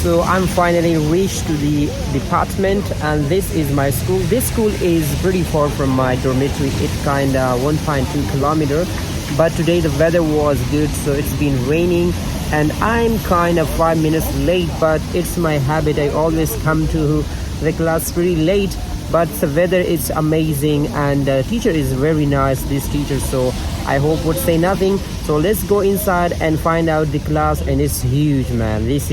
So I'm finally reached to the department, and this is my school. This school is pretty far from my dormitory. It's kinda 1.2 kilometer, but today the weather was good, so it's been raining and I'm kind of 5 minutes late, but it's my habit. I always come to the class pretty late, but the weather is amazing and the teacher is very nice, this teacher, so I hope would say nothing. So let's go inside and find out the class, and it's huge, man. This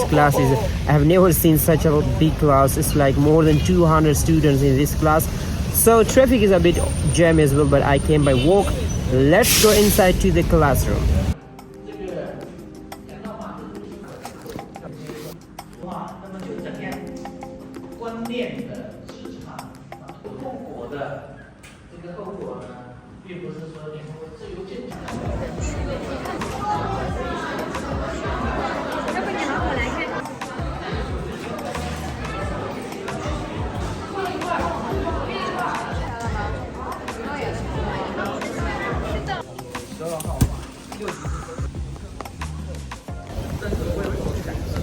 class is, I have never seen such a big class. It's like more than 200 students in this class. So traffic is a bit jam as well, but I came by walk. Let's go inside to the classroom.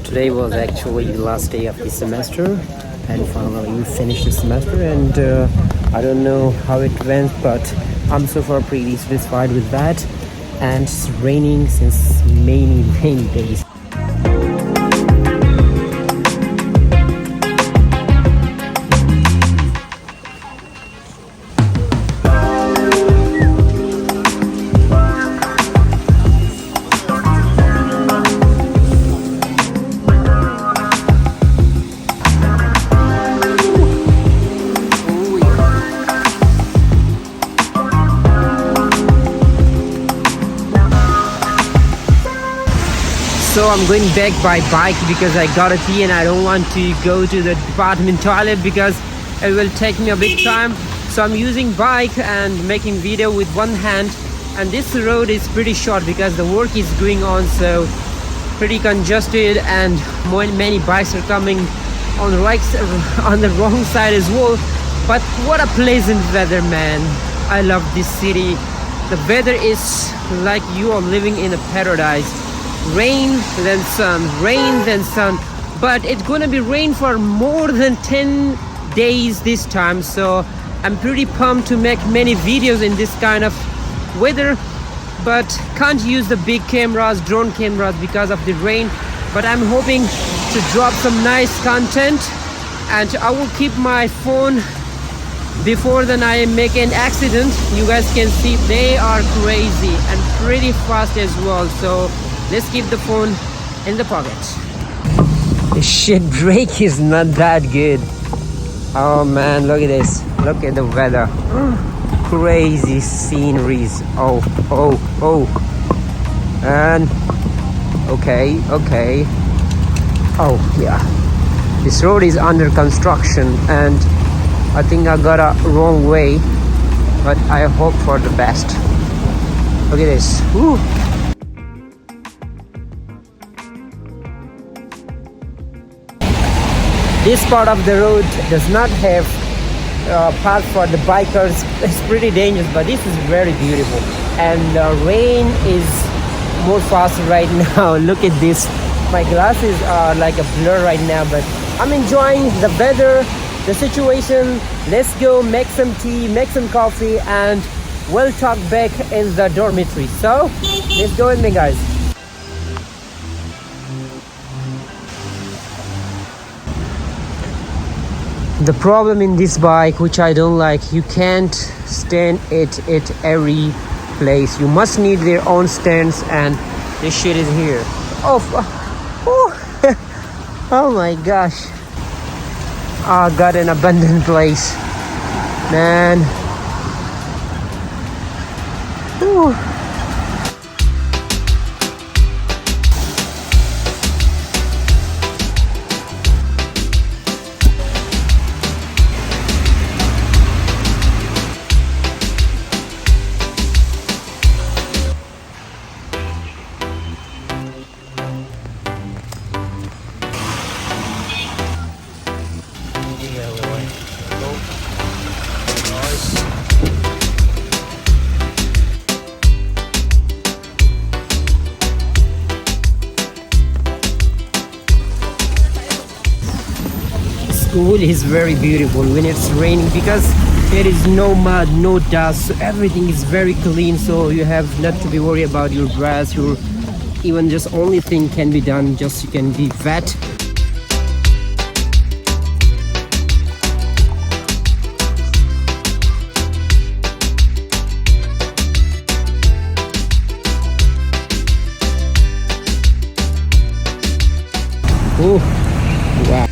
Today was actually the last day of the semester, and finally we finished the semester, and I don't know how it went, but I'm so far pretty satisfied with that. And it's raining since many days. So I'm going back by bike because I got a pee and I don't want to go to the department toilet because it will take me a bit time. So I'm using bike and making video with one hand, and this road is pretty short because the work is going on, so pretty congested, and many bikes are coming on the right, on the wrong side as well. But what a pleasant weather, man. I love this city. The weather is like you are living in a paradise. Rain then sun, rain then sun, but it's gonna be rain for more than 10 days this time, so I'm pretty pumped to make many videos in this kind of weather, but can't use the big cameras, drone cameras, because of the rain. But I'm hoping to drop some nice content, and I will keep my phone before then I make an accident. You guys can see they are crazy and pretty fast as well, so let's keep the phone in the pocket. The shit brake is not that good. Oh man, look at this. Look at the weather. Crazy sceneries. Oh. And okay. Oh yeah. This road is under construction and I think I got a wrong way, but I hope for the best. Look at this. Woo. This part of the road does not have path for the bikers. It's pretty dangerous, but this is very beautiful. And the rain is more fast right now. Look at this. My glasses are like a blur right now, but I'm enjoying the weather, the situation. Let's go make some tea, make some coffee, and we'll talk back in the dormitory. So let's go with me, guys. The problem in this bike, which I don't like, you can't stand it at every place. You must need their own stands, and this shit is here. Oh my gosh. I got an abandoned place, man. Ooh. school is very beautiful when it's raining because there is no mud, no dust, so everything is very clean, so you have not to be worried about your dress, your even just only thing can be done, just you can be wet. Oh, wow.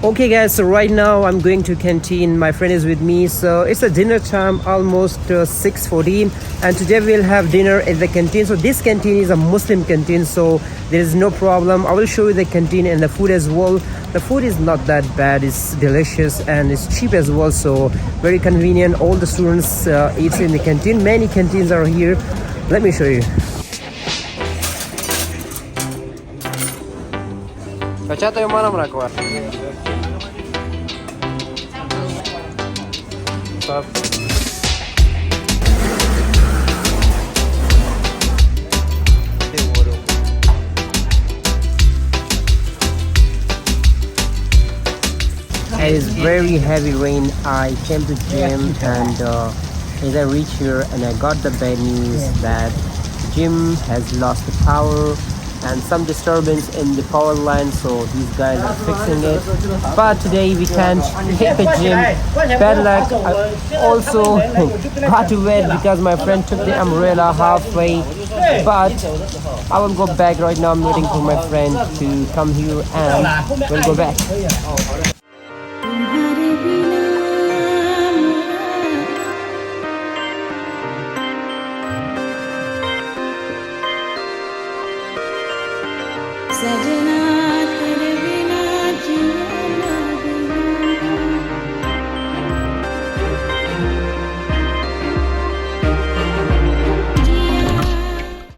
Okay guys, so right now I'm going to canteen. My friend is with me, so it's a dinner time, almost 6:14, and today we'll have dinner at the canteen. So this canteen is a Muslim canteen, so there is no problem. I will show you the canteen and the food as well. The food is not that bad, it's delicious and it's cheap as well, so very convenient. All the students eat in the canteen. Many canteens are here. Let me show you. Kaca yang mana mereka? It is very heavy rain. I came to gym and as I reach here and I got the bad news that gym has lost the power and some disturbance in the power line, so these guys are fixing it. But today we can't hit the gym. Bad luck. I also got to wait because my friend took the umbrella halfway. But I will go back right now. I'm waiting for my friend to come here and we'll go back. Sajna